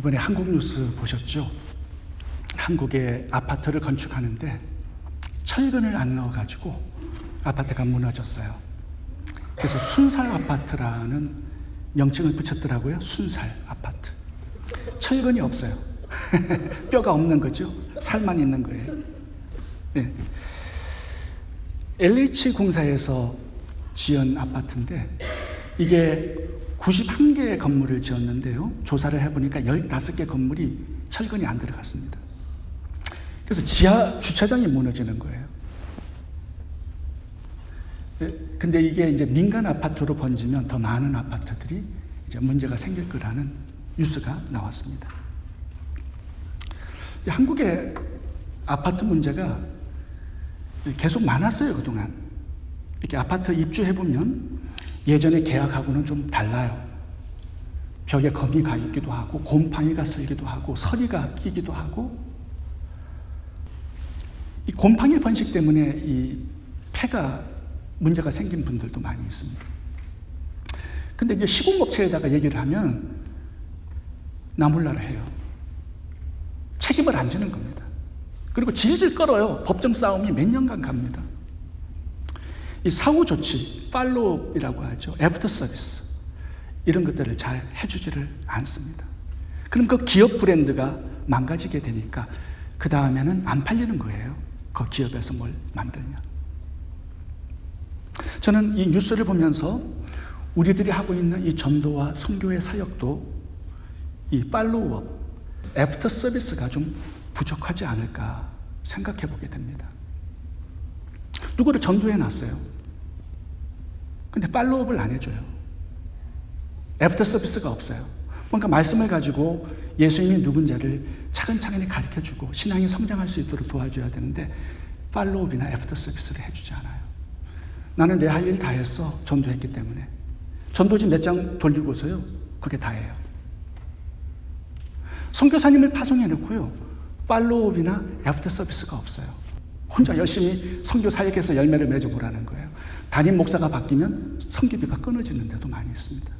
이번에 한국 뉴스 보셨죠? 한국에 아파트를 건축하는데 철근을 안 넣어가지고 아파트가 무너졌어요. 그래서 순살 아파트라는 명칭을 붙였더라고요. 순살 아파트. 철근이 없어요. 뼈가 없는 거죠. 살만 있는 거예요. 네. LH 공사에서 지은 아파트인데 이게 91개의 건물을 지었는데요. 조사를 해보니까 15개 건물이 철근이 안 들어갔습니다. 그래서 지하 주차장이 무너지는 거예요. 근데 이게 이제 민간 아파트로 번지면 더 많은 아파트들이 이제 문제가 생길 거라는 뉴스가 나왔습니다. 한국의 아파트 문제가 계속 많았어요, 그동안. 이렇게 아파트 입주해보면 예전에 계약하고는 좀 달라요. 벽에 검이 가 있기도 하고, 곰팡이가 슬기도 하고, 서리가 끼기도 하고, 이 곰팡이 번식 때문에 이 폐가 문제가 생긴 분들도 많이 있습니다. 근데 이제 시공업체에다가 얘기를 하면 나몰라라 해요. 책임을 안 지는 겁니다. 그리고 질질 끌어요. 법정 싸움이 몇 년간 갑니다. 이 사후 조치, 팔로우업이라고 하죠. 애프터 서비스. 이런 것들을 잘 해주지를 않습니다. 그럼 그 기업 브랜드가 망가지게 되니까 그 다음에는 안 팔리는 거예요. 그 기업에서 뭘 만들면. 저는 이 뉴스를 보면서 우리들이 하고 있는 이 전도와 선교의 사역도 이 팔로우업, 애프터 서비스가 좀 부족하지 않을까 생각해 보게 됩니다. 누구를 전도해 놨어요. 근데 팔로우업을 안 해줘요. 애프터 서비스가 없어요. 뭔가 말씀을 가지고 예수님이 누군지를 차근차근히 가르쳐주고 신앙이 성장할 수 있도록 도와줘야 되는데 팔로우업이나 애프터 서비스를 해주지 않아요. 나는 내 할 일 다 했어. 전도했기 때문에. 전도지 몇 장 돌리고서요. 그게 다예요. 선교사님을 파송해놓고요. 팔로우업이나 애프터 서비스가 없어요. 혼자 열심히 선교 사역해서 열매를 맺어보라는 거예요. 담임 목사가 바뀌면 선교비가 끊어지는 데도 많이 있습니다.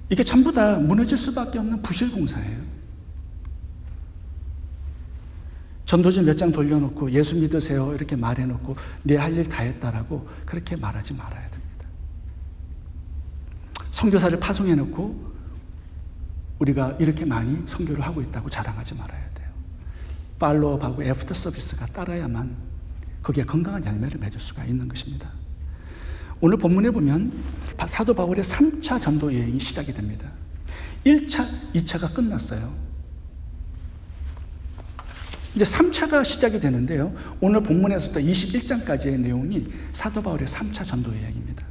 이게 전부 다 무너질 수밖에 없는 부실공사예요. 전도지 몇 장 돌려놓고 예수 믿으세요 이렇게 말해놓고 내 할 일 다 했다라고 그렇게 말하지 말아야 됩니다. 선교사를 파송해놓고 우리가 이렇게 많이 선교를 하고 있다고 자랑하지 말아야 돼요. 팔로우업하고 애프터 서비스가 따라야만 거기에 건강한 열매를 맺을 수가 있는 것입니다. 오늘 본문에 보면 사도 바울의 3차 전도 여행이 시작이 됩니다. 1차, 2차가 끝났어요. 이제 3차가 시작이 되는데요. 오늘 본문에서부터 21장까지의 내용이 사도 바울의 3차 전도 여행입니다.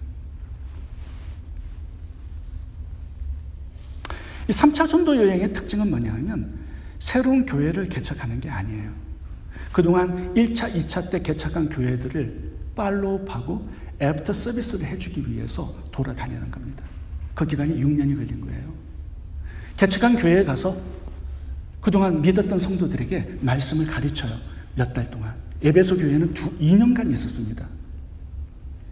이 3차 전도 여행의 특징은 뭐냐 하면 새로운 교회를 개척하는 게 아니에요. 그동안 1차, 2차 때 개척한 교회들을 팔로우하고 애프터 서비스를 해주기 위해서 돌아다니는 겁니다. 그 기간이 6년이 걸린 거예요. 개척한 교회에 가서 그동안 믿었던 성도들에게 말씀을 가르쳐요. 몇 달 동안. 에베소 교회는 2년간 있었습니다.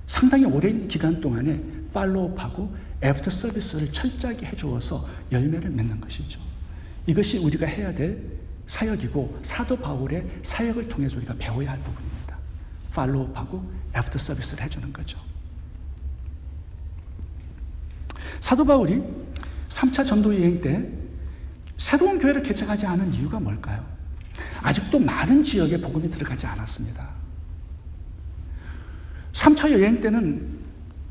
상당히 오랜 기간 동안에 팔로우하고 애프터 서비스를 철저하게 해주어서 열매를 맺는 것이죠. 이것이 우리가 해야 될 사역이고 사도 바울의 사역을 통해서 우리가 배워야 할 부분입니다. 팔로우하고 애프터 서비스를 해주는 거죠. 사도 바울이 3차 전도 여행 때 새로운 교회를 개척하지 않은 이유가 뭘까요? 아직도 많은 지역에 복음이 들어가지 않았습니다. 3차 여행 때는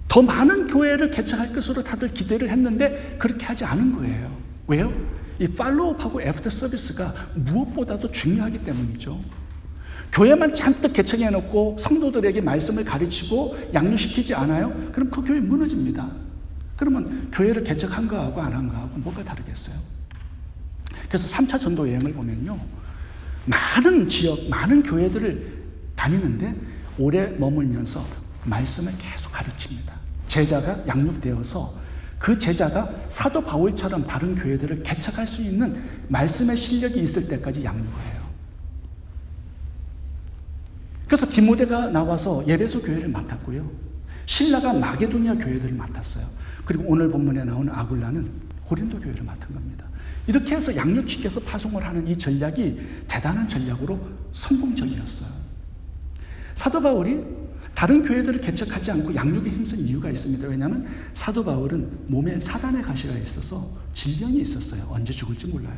더 많은 교회를 개척할 것으로 다들 기대를 했는데 그렇게 하지 않은 거예요. 왜요? 이 팔로우업하고 애프터 서비스가 무엇보다도 중요하기 때문이죠. 교회만 잔뜩 개척해놓고 성도들에게 말씀을 가르치고 양육시키지 않아요? 그럼 그 교회 무너집니다. 그러면 교회를 개척한 거하고 안 한 거하고 뭐가 다르겠어요? 그래서 3차 전도 여행을 보면요. 많은 지역, 많은 교회들을 다니는데 오래 머물면서 말씀을 계속 가르칩니다. 제자가 양육되어서 그 제자가 사도 바울처럼 다른 교회들을 개척할 수 있는 말씀의 실력이 있을 때까지 양육해요. 그래서 디모데가 나와서 에베소 교회를 맡았고요. 신라가 마게도니아 교회들을 맡았어요. 그리고 오늘 본문에 나오는 아굴라는 고린도 교회를 맡은 겁니다. 이렇게 해서 양육시켜서 파송을 하는 이 전략이 대단한 전략으로 성공적이었어요. 사도 바울이 다른 교회들을 개척하지 않고 양육에 힘쓴 이유가 있습니다. 왜냐하면 사도 바울은 몸에 사단의 가시가 있어서 질병이 있었어요. 언제 죽을지 몰라요.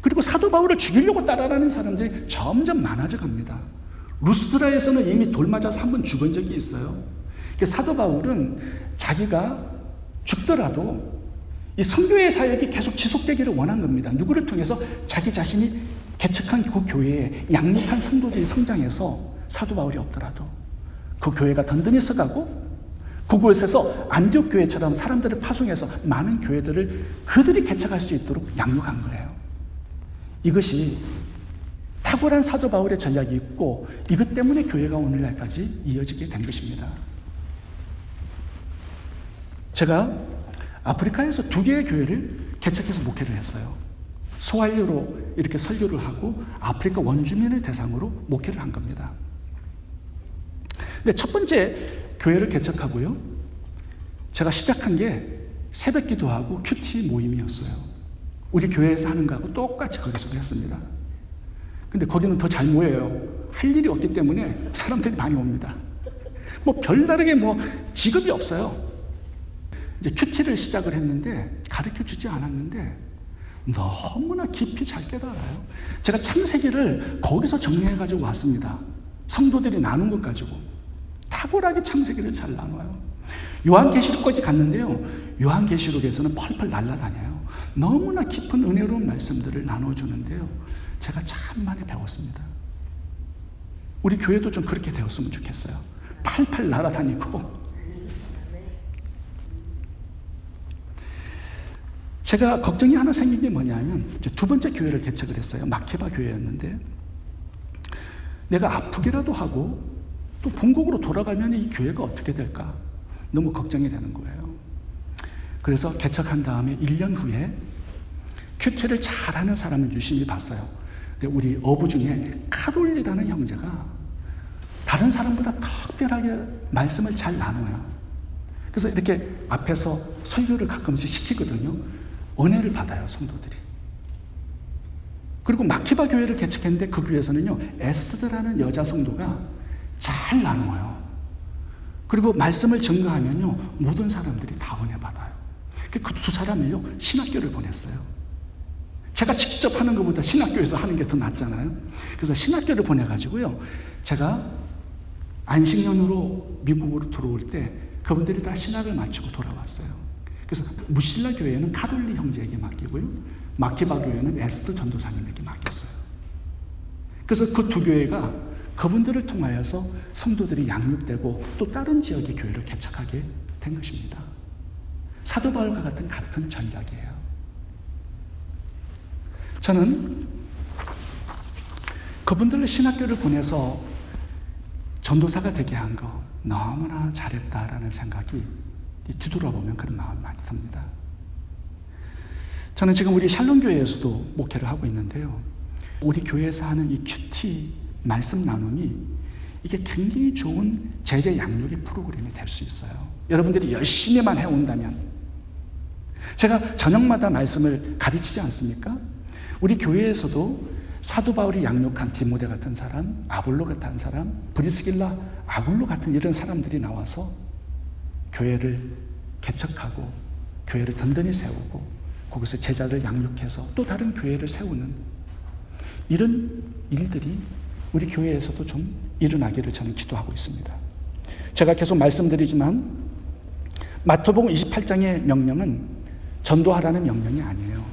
그리고 사도 바울을 죽이려고 따라가는 사람들이 점점 많아져 갑니다. 루스드라에서는 이미 돌 맞아서 한 번 죽은 적이 있어요. 사도 바울은 자기가 죽더라도 이 선교의 사역이 계속 지속되기를 원한 겁니다. 누구를 통해서? 자기 자신이 개척한 그 교회에 양육한 성도들이 성장해서 사도 바울이 없더라도 그 교회가 든든히 서가고 그곳에서 안디옥 교회처럼 사람들을 파송해서 많은 교회들을 그들이 개척할 수 있도록 양육한 거예요. 이것이 탁월한 사도 바울의 전략이 있고 이것 때문에 교회가 오늘날까지 이어지게 된 것입니다. 제가 아프리카에서 2개의 교회를 개척해서 목회를 했어요. 소알료로 이렇게 설교를 하고 아프리카 원주민을 대상으로 목회를 한 겁니다. 근데 첫 번째 교회를 개척하고요. 제가 시작한 게 새벽 기도하고 큐티 모임이었어요. 우리 교회에서 하는 거하고 똑같이 거기서도 했습니다. 근데 거기는 더 잘 모여요. 할 일이 없기 때문에 사람들이 많이 옵니다. 별다르게 직업이 없어요. 이제 큐티를 시작을 했는데 가르쳐 주지 않았는데 너무나 깊이 잘 깨달아요. 제가 창세기를 거기서 정리해가지고 왔습니다. 성도들이 나눈 것 가지고 탁월하게 창세기를 잘 나눠요. 요한계시록까지 갔는데요. 요한계시록에서는 펄펄 날아다녀요. 너무나 깊은 은혜로운 말씀들을 나눠주는데요. 제가 참 많이 배웠습니다. 우리 교회도 좀 그렇게 되었으면 좋겠어요. 팔팔 날아다니고. 제가 걱정이 하나 생긴 게 뭐냐면 이제 2번째 교회를 개척을 했어요. 마케바 교회였는데 내가 아프기라도 하고 또 본국으로 돌아가면 이 교회가 어떻게 될까 너무 걱정이 되는 거예요. 그래서 개척한 다음에 1년 후에 큐티를 잘하는 사람을 유심히 봤어요. 근데 우리 어부 중에 카롤리라는 형제가 다른 사람보다 특별하게 말씀을 잘 나눠요. 그래서 이렇게 앞에서 설교를 가끔씩 시키거든요. 은혜를 받아요, 성도들이. 그리고 마키바 교회를 개척했는데 그 교회에서는요, 에스더라는 여자 성도가 잘 나눠요. 그리고 말씀을 증거하면요, 모든 사람들이 다 은혜 받아요. 그 2사람을요, 신학교를 보냈어요. 제가 직접 하는 것보다 신학교에서 하는 게 더 낫잖아요. 그래서 신학교를 보내가지고요, 제가 안식년으로 미국으로 들어올 때 그분들이 다 신학을 마치고 돌아왔어요. 그래서 무실라 교회는 카롤리 형제에게 맡기고요, 마키바 교회는 에스더 전도사님에게 맡겼어요. 그래서 그 2교회가 그분들을 통하여서 성도들이 양육되고 또 다른 지역의 교회를 개척하게 된 것입니다. 사도 바울과 같은 전략이에요. 저는 그분들을 신학교를 보내서 전도사가 되게 한 거 너무나 잘했다라는 생각이 뒤돌아보면 그런 마음이 많이 듭니다. 저는 지금 우리 샬롬교회에서도 목회를 하고 있는데요. 우리 교회에서 하는 이 큐티 말씀 나눔이 이게 굉장히 좋은 제자 양육의 프로그램이 될 수 있어요. 여러분들이 열심히만 해온다면. 제가 저녁마다 말씀을 가르치지 않습니까? 우리 교회에서도 사도 바울이 양육한 디모데 같은 사람, 아볼로 같은 사람, 브리스길라, 아굴로 같은 이런 사람들이 나와서 교회를 개척하고 교회를 든든히 세우고 거기서 제자를 양육해서 또 다른 교회를 세우는 이런 일들이 우리 교회에서도 좀 일어나기를 저는 기도하고 있습니다. 제가 계속 말씀드리지만 마태복음 28장의 명령은 전도하라는 명령이 아니에요.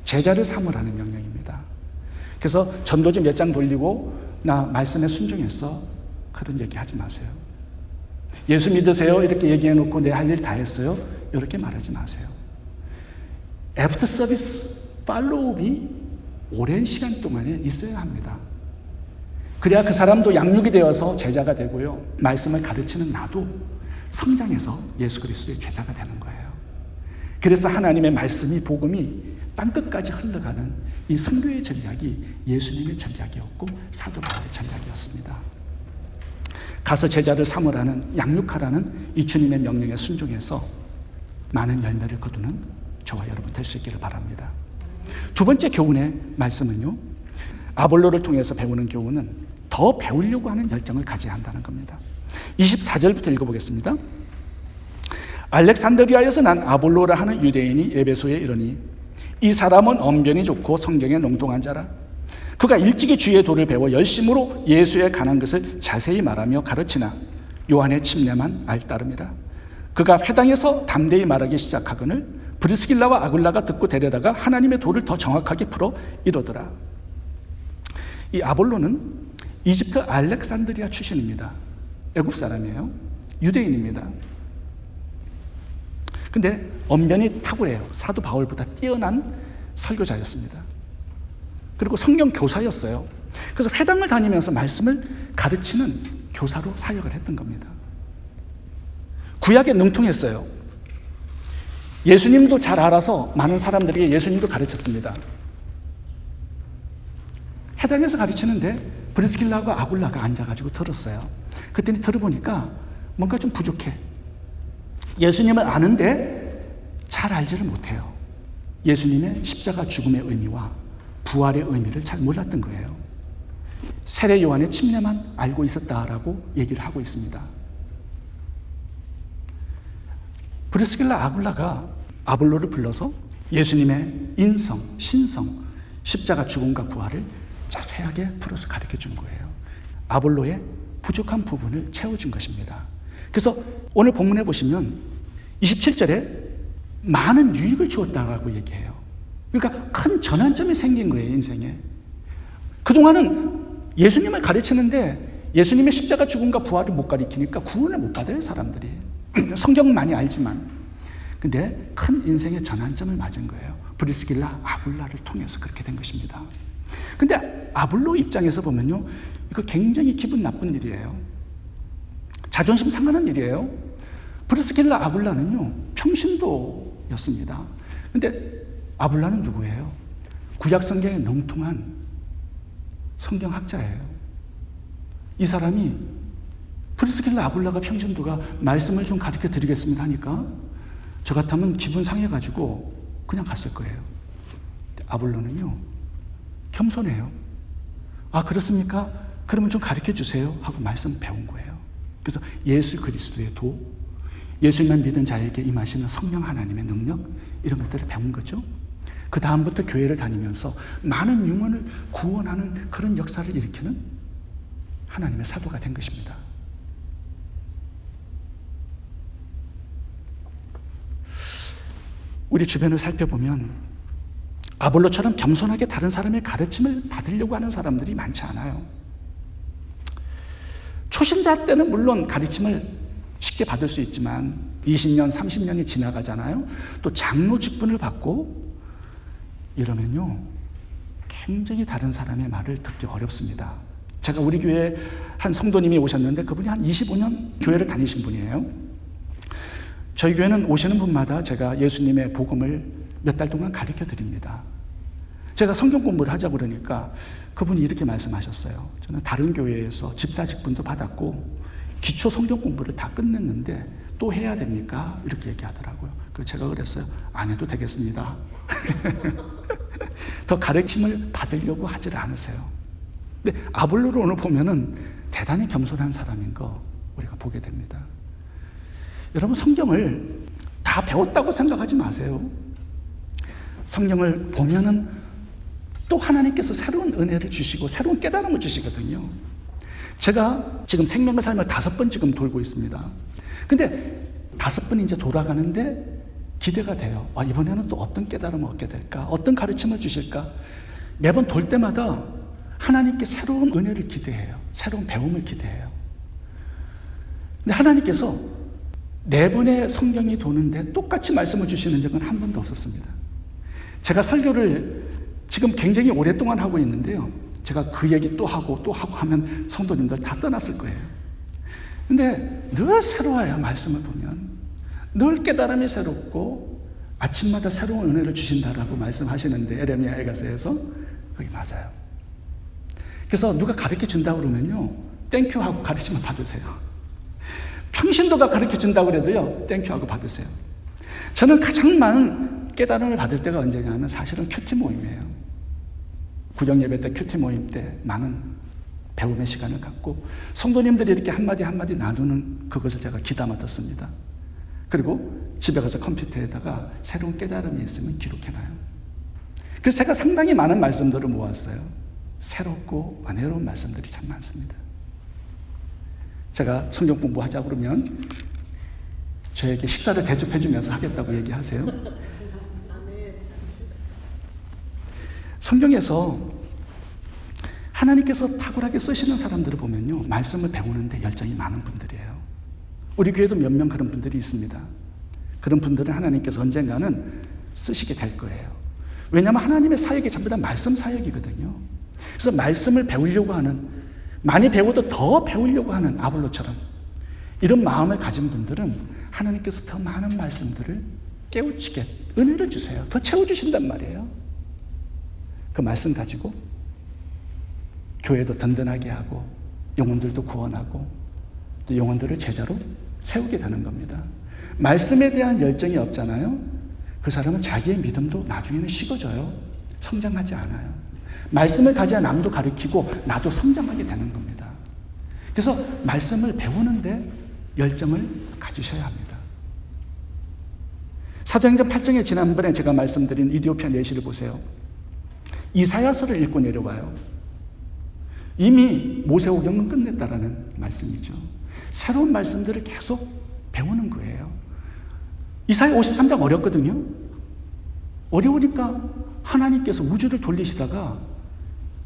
제자를 삼으라는 명령입니다. 그래서 전도지 몇 장 돌리고 나 말씀에 순종했어, 그런 얘기 하지 마세요. 예수 믿으세요 이렇게 얘기해놓고 내 할 일 다 했어요 이렇게 말하지 마세요. 애프터 서비스 팔로우업이 오랜 시간 동안에 있어야 합니다. 그래야 그 사람도 양육이 되어서 제자가 되고요, 말씀을 가르치는 나도 성장해서 예수 그리스도의 제자가 되는 거예요. 그래서 하나님의 말씀이, 복음이 땅끝까지 흘러가는 이 선교의 전략이 예수님의 전략이었고 사도 바울의 전략이었습니다. 가서 제자를 삼으라는, 양육하라는 이 주님의 명령에 순종해서 많은 열매를 거두는 저와 여러분 될 수 있기를 바랍니다. 두 번째 교훈의 말씀은요, 아볼로를 통해서 배우는 교훈은 더 배우려고 하는 열정을 가져야 한다는 겁니다. 24절부터 읽어보겠습니다. 알렉산드리아에서 난 아볼로라 하는 유대인이 에베소에 이르니 이 사람은 언변이 좋고 성경에 농통한 자라. 그가 일찍이 주의 도를 배워 열심으로 예수에 관한 것을 자세히 말하며 가르치나 요한의 침례만 알 따름이라. 그가 회당에서 담대히 말하기 시작하거늘 브리스길라와 아굴라가 듣고 데려다가 하나님의 도를 더 정확하게 풀어 이러더라. 이 아볼로는 이집트 알렉산드리아 출신입니다. 애굽 사람이에요. 유대인입니다. 근데 언변이 탁월해요. 사도 바울보다 뛰어난 설교자였습니다. 그리고 성경 교사였어요. 그래서 회당을 다니면서 말씀을 가르치는 교사로 사역을 했던 겁니다. 구약에 능통했어요. 예수님도 잘 알아서 많은 사람들에게 예수님도 가르쳤습니다. 회당에서 가르치는데 브리스길라와 아굴라가 앉아가지고 들었어요. 그랬더니 들어보니까 뭔가 좀 부족해. 예수님을 아는데 잘 알지를 못해요. 예수님의 십자가 죽음의 의미와 부활의 의미를 잘 몰랐던 거예요. 세례 요한의 침례만 알고 있었다라고 얘기를 하고 있습니다. 브리스길라 아굴라가 아볼로를 불러서 예수님의 인성, 신성, 십자가 죽음과 부활을 자세하게 풀어서 가르쳐 준 거예요. 아볼로의 부족한 부분을 채워준 것입니다. 그래서 오늘 본문에 보시면 27절에 많은 유익을 주었다고 얘기해요. 그러니까 큰 전환점이 생긴 거예요, 인생에. 그동안은 예수님을 가르치는데 예수님의 십자가 죽음과 부활을 못 가르치니까 구원을 못 받아요, 사람들이. 성경은 많이 알지만. 근데 큰 인생의 전환점을 맞은 거예요. 브리스길라, 아굴라를 통해서 그렇게 된 것입니다. 근데 아볼로 입장에서 보면요, 이거 굉장히 기분 나쁜 일이에요. 자존심 상하는 일이에요. 브리스길라, 아굴라는요, 평신도였습니다. 근데 아굴라는 누구예요? 구약 성경에 능통한 성경학자예요. 이 사람이 브리스길라, 아굴라가 평신도가 말씀을 좀 가르쳐 드리겠습니다 하니까 저 같으면 기분 상해가지고 그냥 갔을 거예요. 아볼로는요, 겸손해요. 아, 그렇습니까? 그러면 좀 가르쳐 주세요 하고 말씀 배운 거예요. 그래서 예수 그리스도의 도, 예수님만 믿은 자에게 임하시는 성령 하나님의 능력, 이런 것들을 배운 거죠. 그 다음부터 교회를 다니면서 많은 영혼을 구원하는 그런 역사를 일으키는 하나님의 사도가 된 것입니다. 우리 주변을 살펴보면 아볼로처럼 겸손하게 다른 사람의 가르침을 받으려고 하는 사람들이 많지 않아요. 초신자 때는 물론 가르침을 쉽게 받을 수 있지만 20년, 30년이 지나가잖아요. 또 장로 직분을 받고 이러면요, 굉장히 다른 사람의 말을 듣기 어렵습니다. 제가 우리 교회에 한 성도님이 오셨는데 그분이 한 25년 교회를 다니신 분이에요. 저희 교회는 오시는 분마다 제가 예수님의 복음을 몇 달 동안 가르쳐 드립니다. 제가 성경 공부를 하자고 그러니까 그분이 이렇게 말씀하셨어요. 저는 다른 교회에서 집사 직분도 받았고 기초 성경 공부를 다 끝냈는데 또 해야 됩니까? 이렇게 얘기하더라고요. 그래서 제가 그랬어요. 안 해도 되겠습니다. 더 가르침을 받으려고 하질 않으세요. 근데 아볼로를 오늘 보면은 대단히 겸손한 사람인 거 우리가 보게 됩니다. 여러분, 성경을 다 배웠다고 생각하지 마세요. 성경을 보면은 또 하나님께서 새로운 은혜를 주시고 새로운 깨달음을 주시거든요. 제가 지금 생명의 삶을 5번 지금 돌고 있습니다. 근데 5번 이제 돌아가는데 기대가 돼요. 아, 이번에는 또 어떤 깨달음을 얻게 될까? 어떤 가르침을 주실까? 매번 돌 때마다 하나님께 새로운 은혜를 기대해요. 새로운 배움을 기대해요. 근데 하나님께서 4번의 성경이 도는데 똑같이 말씀을 주시는 적은 한 번도 없었습니다. 제가 설교를 지금 굉장히 오랫동안 하고 있는데요. 제가 그 얘기 또 하고 하면 성도님들 다 떠났을 거예요. 근데 늘 새로워요. 말씀을 보면 늘 깨달음이 새롭고 아침마다 새로운 은혜를 주신다라고 말씀하시는데, 에레미야 에가서에서 그게 맞아요. 그래서 누가 가르쳐 준다고 그러면요, 땡큐 하고 가르치면 받으세요. 평신도가 가르쳐 준다고 그래도요, 땡큐 하고 받으세요. 저는 가장 많은 깨달음을 받을 때가 언제냐면 사실은 큐티 모임이에요. 구정예배 때 큐티 모임 때 많은 배움의 시간을 갖고 성도님들이 이렇게 한마디 한마디 나누는 그것을 제가 귀담아 듣습니다. 그리고 집에 가서 컴퓨터에다가 새로운 깨달음이 있으면 기록해놔요. 그래서 제가 상당히 많은 말씀들을 모았어요. 새롭고 은혜로운 말씀들이 참 많습니다. 제가 성경 공부하자 그러면 저에게 식사를 대접해 주면서 하겠다고 얘기하세요. 성경에서 하나님께서 탁월하게 쓰시는 사람들을 보면요, 말씀을 배우는데 열정이 많은 분들이에요. 우리 교회도 몇 명 그런 분들이 있습니다. 그런 분들은 하나님께서 언젠가는 쓰시게 될 거예요. 왜냐하면 하나님의 사역이 전부 다 말씀 사역이거든요. 그래서 말씀을 배우려고 하는, 많이 배워도 더 배우려고 하는 아볼로처럼 이런 마음을 가진 분들은 하나님께서 더 많은 말씀들을 깨우치게 은혜를 주세요. 더 채워주신단 말이에요. 그 말씀 가지고 교회도 든든하게 하고 영혼들도 구원하고 또 영혼들을 제자로 세우게 되는 겁니다. 말씀에 대한 열정이 없잖아요. 그 사람은 자기의 믿음도 나중에는 식어져요. 성장하지 않아요. 말씀을 가져야 남도 가르치고 나도 성장하게 되는 겁니다. 그래서 말씀을 배우는데 열정을 가지셔야 합니다. 사도행전 8장에 지난번에 제가 말씀드린 이디오피아 내시를 보세요. 이사야서를 읽고 내려와요. 이미 모세오경은 끝냈다라는 말씀이죠. 새로운 말씀들을 계속 배우는 거예요. 이사야 53장 어렵거든요. 어려우니까 하나님께서 우주를 돌리시다가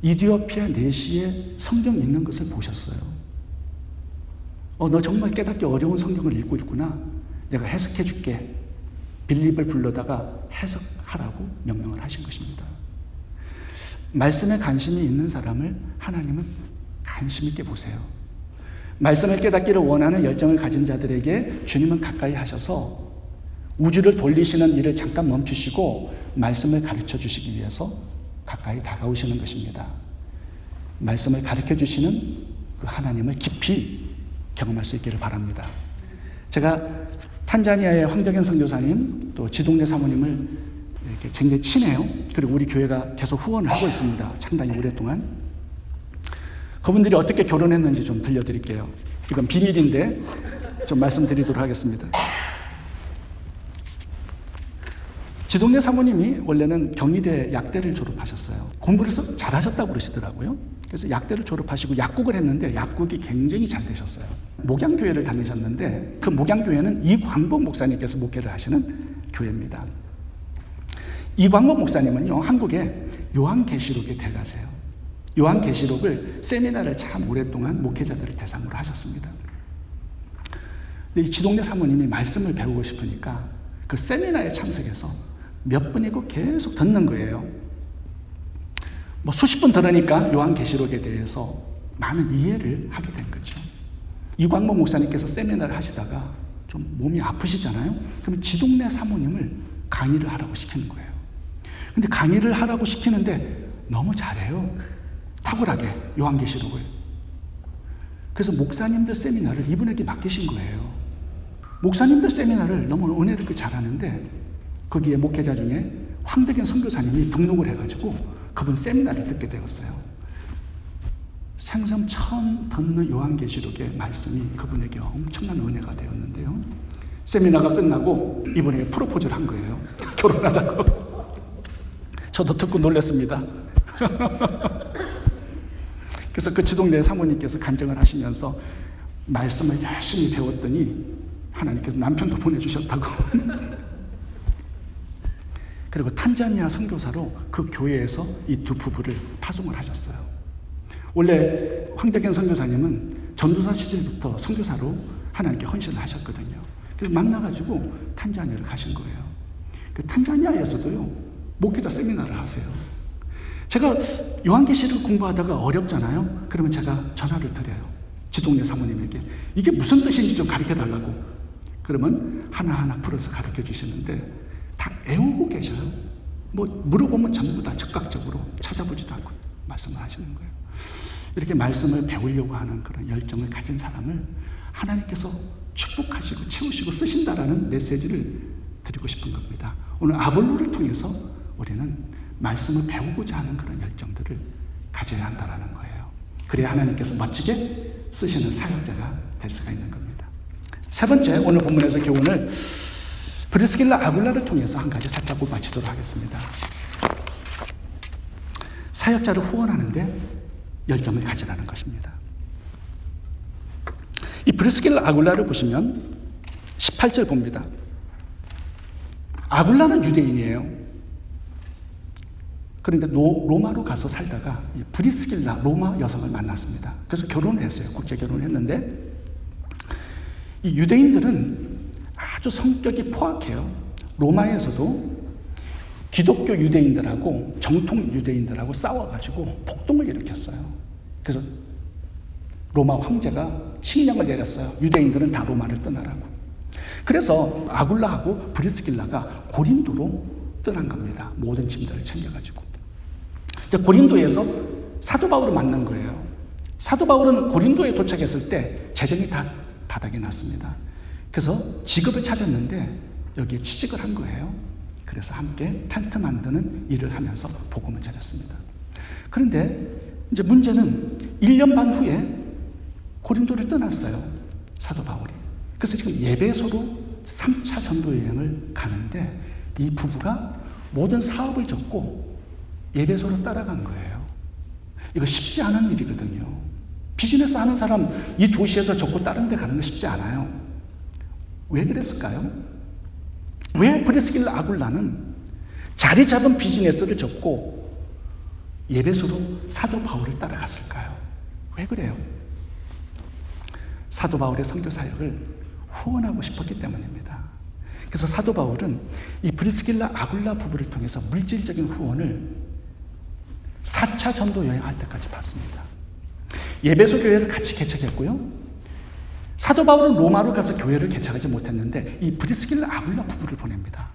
이디오피아 내시에 성경 읽는 것을 보셨어요. 너 정말 깨닫기 어려운 성경을 읽고 있구나. 내가 해석해 줄게. 빌립을 불러다가 해석하라고 명령을 하신 것입니다. 말씀에 관심이 있는 사람을 하나님은 관심 있게 보세요. 말씀을 깨닫기를 원하는 열정을 가진 자들에게 주님은 가까이 하셔서 우주를 돌리시는 일을 잠깐 멈추시고 말씀을 가르쳐 주시기 위해서 가까이 다가오시는 것입니다. 말씀을 가르쳐 주시는 그 하나님을 깊이 경험할 수 있기를 바랍니다. 제가 탄자니아의 황덕현 선교사님 또 지동래 사모님을 이렇게 굉장히 친해요. 그리고 우리 교회가 계속 후원을 하고 있습니다. 상당히 오랫동안. 그분들이 어떻게 결혼했는지 좀 들려드릴게요. 이건 비밀인데 좀 말씀드리도록 하겠습니다. 지동래 사모님이 원래는 경희대 약대를 졸업하셨어요. 공부를 잘하셨다고 그러시더라고요. 그래서 약대를 졸업하시고 약국을 했는데 약국이 굉장히 잘 되셨어요. 목양교회를 다니셨는데 그 목양교회는 이광복 목사님께서 목회를 하시는 교회입니다. 이광복 목사님은요, 한국의 요한계시록의 대가세요. 요한계시록을 세미나를 참 오랫동안 목회자들을 대상으로 하셨습니다. 근데 이 지동래 사모님이 말씀을 배우고 싶으니까 그 세미나에 참석해서 몇 분이고 계속 듣는 거예요. 뭐 수십 분 들으니까 요한계시록에 대해서 많은 이해를 하게 된 거죠. 이광모 목사님께서 세미나를 하시다가 좀 몸이 아프시잖아요. 그러면 지동래 사모님을 강의를 하라고 시키는 거예요. 근데 강의를 하라고 시키는데 너무 잘해요. 탁월하게 요한계시록을. 그래서 목사님들 세미나를 이분에게 맡기신 거예요. 목사님들 세미나를 너무 은혜롭게 잘하는데 거기에 목회자 중에 황덕현 선교사님이 등록을 해가지고 그분 세미나를 듣게 되었어요. 생전 처음 듣는 요한계시록의 말씀이 그분에게 엄청난 은혜가 되었는데요. 세미나가 끝나고 이분에게 프로포즈를 한 거예요. 결혼하자고. 저도 듣고 놀랐습니다. 그래서 그 지동래 사모님께서 간증을 하시면서 말씀을 열심히 배웠더니 하나님께서 남편도 보내주셨다고. 그리고 탄자니아 선교사로 그 교회에서 이 두 부부를 파송을 하셨어요. 원래 황덕현 선교사님은 전도사 시절부터 선교사로 하나님께 헌신을 하셨거든요. 그래서 만나가지고 탄자니아를 가신 거예요. 그 탄자니아에서도요, 목회자 세미나를 하세요. 제가 요한계시를 공부하다가 어렵잖아요. 그러면 제가 전화를 드려요. 지동래 사모님에게. 이게 무슨 뜻인지 좀 가르쳐 달라고. 그러면 하나하나 풀어서 가르쳐 주시는데 다 애우고 계셔요. 뭐 물어보면 전부 다 즉각적으로 찾아보지도 않고 말씀을 하시는 거예요. 이렇게 말씀을 배우려고 하는 그런 열정을 가진 사람을 하나님께서 축복하시고 채우시고 쓰신다라는 메시지를 드리고 싶은 겁니다. 오늘 아볼로를 통해서 우리는 말씀을 배우고자 하는 그런 열정들을 가져야 한다는 거예요. 그래야 하나님께서 멋지게 쓰시는 사역자가 될 수가 있는 겁니다. 세 번째, 오늘 본문에서 교훈을 브리스길라 아굴라를 통해서 한 가지 살펴보고 마치도록 하겠습니다. 사역자를 후원하는데 열정을 가지라는 것입니다. 이 브리스길라 아굴라를 보시면 18절 봅니다. 아굴라는 유대인이에요. 그런데 로마로 가서 살다가 브리스길라 로마 여성을 만났습니다. 그래서 결혼을 했어요. 국제 결혼을 했는데 이 유대인들은 아주 성격이 포악해요. 로마에서도 기독교 유대인들하고 정통 유대인들하고 싸워가지고 폭동을 일으켰어요. 그래서 로마 황제가 식령을 내렸어요. 유대인들은 다 로마를 떠나라고. 그래서 아굴라하고 브리스길라가 고린도로 떠난 겁니다. 모든 짐들을 챙겨가지고. 이제 고린도에서 사도 바울을 만난 거예요. 사도 바울은 고린도에 도착했을 때 재정이 다 바닥이 났습니다. 그래서 직업을 찾았는데 여기에 취직을 한 거예요. 그래서 함께 텐트 만드는 일을 하면서 복음을 전했습니다. 그런데 이제 문제는 1년 반 후에 고린도를 떠났어요. 사도 바울이. 그래서 지금 예배소로 3차 전도 여행을 가는데 이 부부가 모든 사업을 접고 예배소로 따라간 거예요. 이거 쉽지 않은 일이거든요. 비즈니스 하는 사람 이 도시에서 접고 다른 데 가는 거 쉽지 않아요. 왜 그랬을까요? 왜 브리스길라 아굴라는 자리 잡은 비즈니스를 접고 예배소로 사도 바울을 따라갔을까요? 왜 그래요? 사도 바울의 선교 사역을 후원하고 싶었기 때문입니다. 그래서 사도 바울은 이 브리스길라 아굴라 부부를 통해서 물질적인 후원을 4차 전도 여행할 때까지 받습니다. 예배소 교회를 같이 개척했고요. 사도 바울은 로마로 가서 교회를 개척하지 못했는데 이 브리스길라 아굴라 부부를 보냅니다.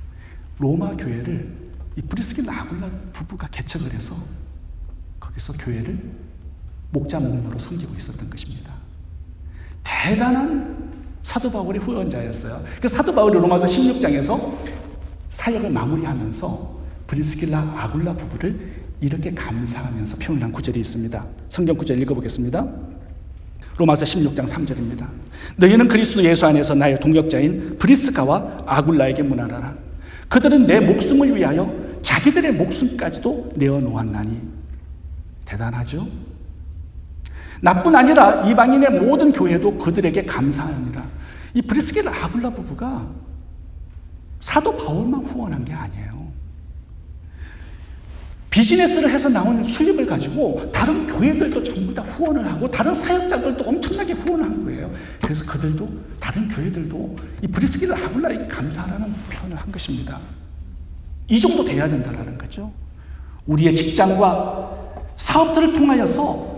로마 교회를 이 브리스길라 아굴라 부부가 개척을 해서 거기서 교회를 목자 목로로 섬기고 있었던 것입니다. 대단한 사도 바울의 후원자였어요. 그래서 사도 바울이 로마서 16장에서 사역을 마무리하면서 브리스길라 아굴라 부부를 이렇게 감사하면서 표현한 구절이 있습니다. 성경 구절 읽어보겠습니다. 로마서 16장 3절입니다. 너희는 그리스도 예수 안에서 나의 동역자인 브리스가와 아굴라에게 문하라. 그들은 내 목숨을 위하여 자기들의 목숨까지도 내어놓았나니. 대단하죠? 나뿐 아니라 이방인의 모든 교회도 그들에게 감사하니라. 이 브리스길라 아굴라 부부가 사도 바울만 후원한 게 아니에요. 비즈니스를 해서 나온 수입을 가지고 다른 교회들도 전부 다 후원을 하고 다른 사역자들도 엄청나게 후원을 한 거예요. 그래서 그들도 다른 교회들도 이 브리스길라 아굴라에게 감사하라는 표현을 한 것입니다. 이 정도 돼야 된다는 거죠. 우리의 직장과 사업들을 통하여서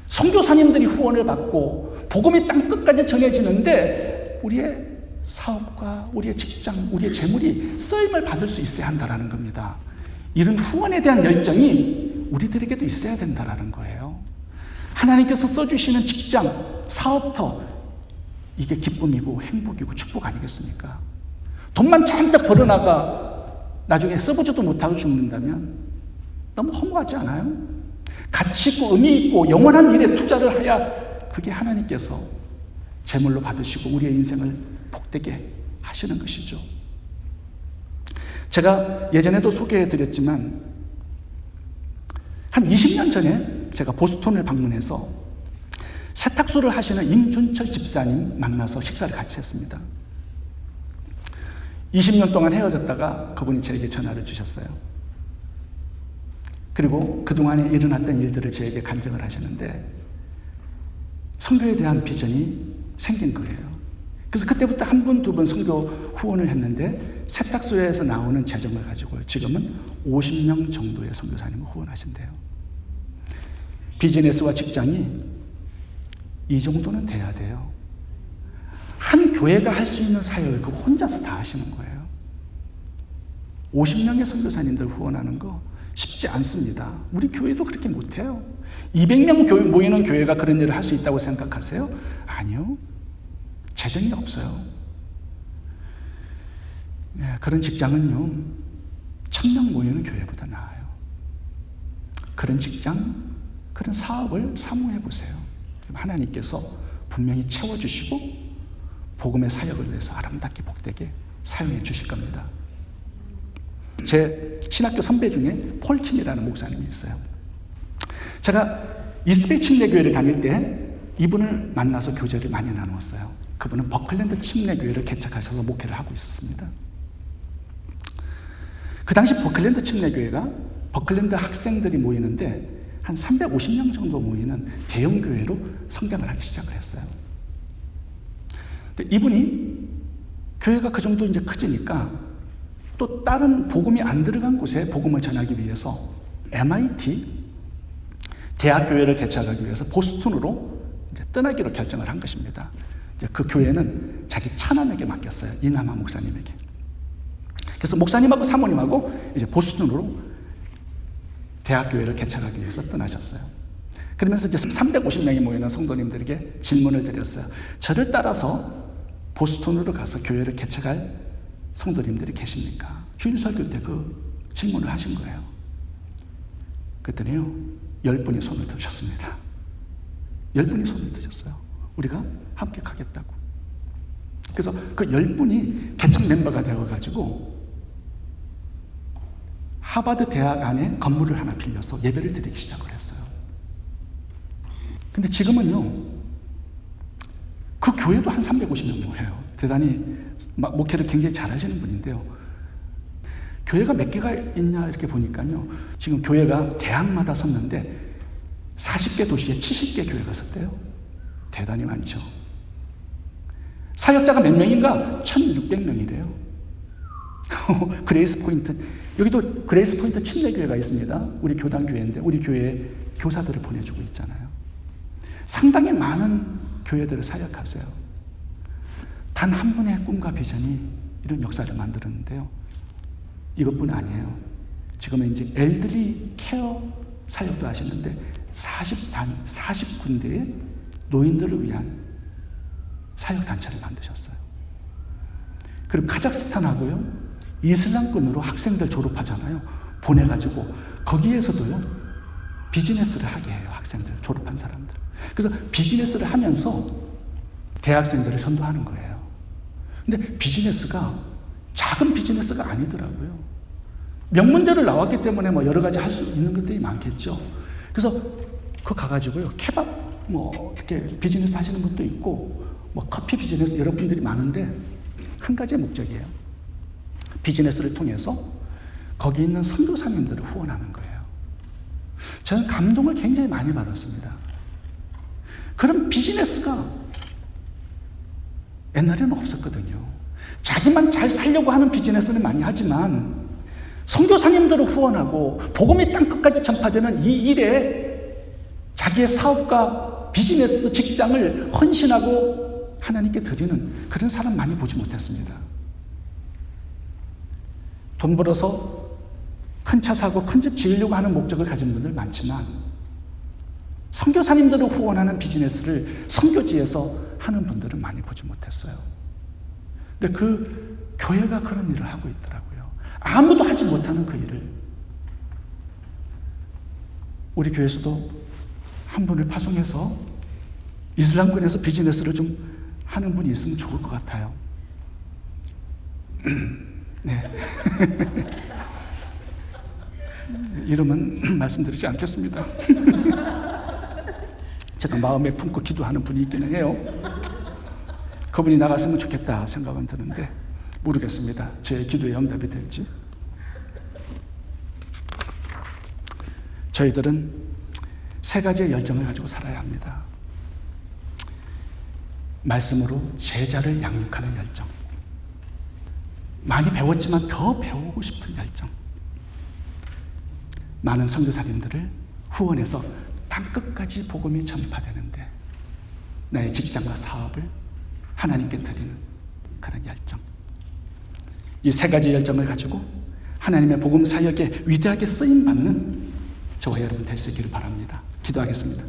선교사님들이 후원을 받고 복음이 땅끝까지 전해지는데 우리의 사업과 우리의 직장, 우리의 재물이 쓰임을 받을 수 있어야 한다는 겁니다. 이런 후원에 대한 열정이 우리들에게도 있어야 된다는 거예요. 하나님께서 써주시는 직장, 사업터, 이게 기쁨이고 행복이고 축복 아니겠습니까? 돈만 잔뜩 벌어나가 나중에 써보지도 못하고 죽는다면 너무 허무하지 않아요? 가치 있고 의미 있고 영원한 일에 투자를 해야 그게 하나님께서 제물로 받으시고 우리의 인생을 복되게 하시는 것이죠. 제가 예전에도 소개해드렸지만 한 20년 전에 제가 보스턴을 방문해서 세탁소를 하시는 임준철 집사님 만나서 식사를 같이 했습니다. 20년 동안 헤어졌다가 그분이 저에게 전화를 주셨어요. 그리고 그동안에 일어났던 일들을 저에게 간증을 하셨는데 선교에 대한 비전이 생긴 거예요. 그래서 그때부터 한 번, 두 번 선교 후원을 했는데 세탁소에서 나오는 재정을 가지고 지금은 50명 정도의 선교사님을 후원하신대요. 비즈니스와 직장이 이 정도는 돼야 돼요. 한 교회가 할 수 있는 사역을 그 혼자서 다 하시는 거예요. 50명의 선교사님들 후원하는 거 쉽지 않습니다. 우리 교회도 그렇게 못해요. 200명 모이는 교회가 그런 일을 할 수 있다고 생각하세요? 아니요. 재정이 없어요. 그런 직장은요, 1000명 모이는 교회보다 나아요. 그런 직장, 그런 사업을 사모해 보세요. 하나님께서 분명히 채워주시고 복음의 사역을 위해서 아름답게 복되게 사용해 주실 겁니다. 제 신학교 선배 중에 폴킴이라는 목사님이 있어요. 제가 이스트베이 침례교회를 다닐 때 이분을 만나서 교제를 많이 나누었어요. 그분은 버클랜드 침례교회를 개척하셔서 목회를 하고 있었습니다. 그 당시 버클랜드 침례교회가 버클랜드 학생들이 모이는데 한 350명 정도 모이는 대형 교회로 성장을 하기 시작을 했어요. 근데 이분이 교회가 그 정도 이제 커지니까 또 다른 복음이 안 들어간 곳에 복음을 전하기 위해서 MIT 대학교회를 개척하기 위해서 보스턴으로 이제 떠나기로 결정을 한 것입니다. 이제 그 교회는 자기 차남에게 맡겼어요. 이남하 목사님에게. 그래서 목사님하고 사모님하고 이제 보스턴으로 대학교회를 개척하기 위해서 떠나셨어요. 그러면서 이제 350명이 모이는 성도님들에게 질문을 드렸어요. 저를 따라서 보스턴으로 가서 교회를 개척할 성도님들이 계십니까? 주일 설교 때 그 질문을 하신 거예요. 그랬더니요, 10분이 손을 드셨습니다. 10분이 손을 드셨어요. 우리가 함께 가겠다고. 그래서 그 10분이 개척 멤버가 되어가지고 하버드 대학 안에 건물을 하나 빌려서 예배를 드리기 시작을 했어요. 근데 지금은요, 그 교회도 한 350명 모여요. 대단히 목회를 굉장히 잘하시는 분인데요. 교회가 몇 개가 있냐 이렇게 보니까요, 지금 교회가 대학마다 섰는데 40개 도시에 70개 교회가 섰대요. 대단히 많죠. 사역자가 몇 명인가? 1600명이래요. 그레이스 포인트, 여기도 그레이스 포인트 침례교회가 있습니다. 우리 교단교회인데 우리 교회에 교사들을 보내주고 있잖아요. 상당히 많은 교회들을 사역하세요. 단 한 분의 꿈과 비전이 이런 역사를 만들었는데요. 이것뿐 아니에요. 지금은 이제 엘들리 케어 사역도 하시는데 40군데의 노인들을 위한 사역단체를 만드셨어요. 그리고 카자흐스탄하고요, 이슬람권으로 학생들 졸업하잖아요. 보내가지고 거기에서도요, 비즈니스를 하게 해요. 학생들, 졸업한 사람들. 그래서 비즈니스를 하면서 대학생들을 전도하는 거예요. 근데 비즈니스가 작은 비즈니스가 아니더라고요. 명문대를 나왔기 때문에 뭐 여러 가지 할 수 있는 것들이 많겠죠. 그래서 그거 가가지고요, 케밥 뭐 이렇게 비즈니스 하시는 분도 있고, 뭐 커피 비즈니스 여러분들이 많은데 한 가지의 목적이에요. 비즈니스를 통해서 거기 있는 선교사님들을 후원하는 거예요. 저는 감동을 굉장히 많이 받았습니다. 그런 비즈니스가 옛날에는 없었거든요. 자기만 잘 살려고 하는 비즈니스는 많이 하지만 선교사님들을 후원하고 복음이 땅끝까지 전파되는 이 일에 자기의 사업과 비즈니스 직장을 헌신하고 하나님께 드리는 그런 사람 많이 보지 못했습니다. 돈 벌어서 큰 차 사고 큰 집 지으려고 하는 목적을 가진 분들 많지만 선교사님들을 후원하는 비즈니스를 선교지에서 하는 분들은 많이 보지 못했어요. 근데 그 교회가 그런 일을 하고 있더라고요. 아무도 하지 못하는 그 일을 우리 교회에서도 한 분을 파송해서 이슬람권에서 비즈니스를 좀 하는 분이 있으면 좋을 것 같아요. 네. 이름은 말씀드리지 않겠습니다. 제가 마음에 품고 기도하는 분이 있기는 해요. 그분이 나갔으면 좋겠다 생각은 드는데 모르겠습니다. 제 기도에 응답이 될지. 저희들은 세 가지의 열정을 가지고 살아야 합니다. 말씀으로 제자를 양육하는 열정, 많이 배웠지만 더 배우고 싶은 열정, 많은 선교사님들을 후원해서 땅끝까지 복음이 전파되는데 나의 직장과 사업을 하나님께 드리는 그런 열정. 이 세 가지 열정을 가지고 하나님의 복음 사역에 위대하게 쓰임받는 저와 여러분 될 수 있기를 바랍니다. 기도하겠습니다.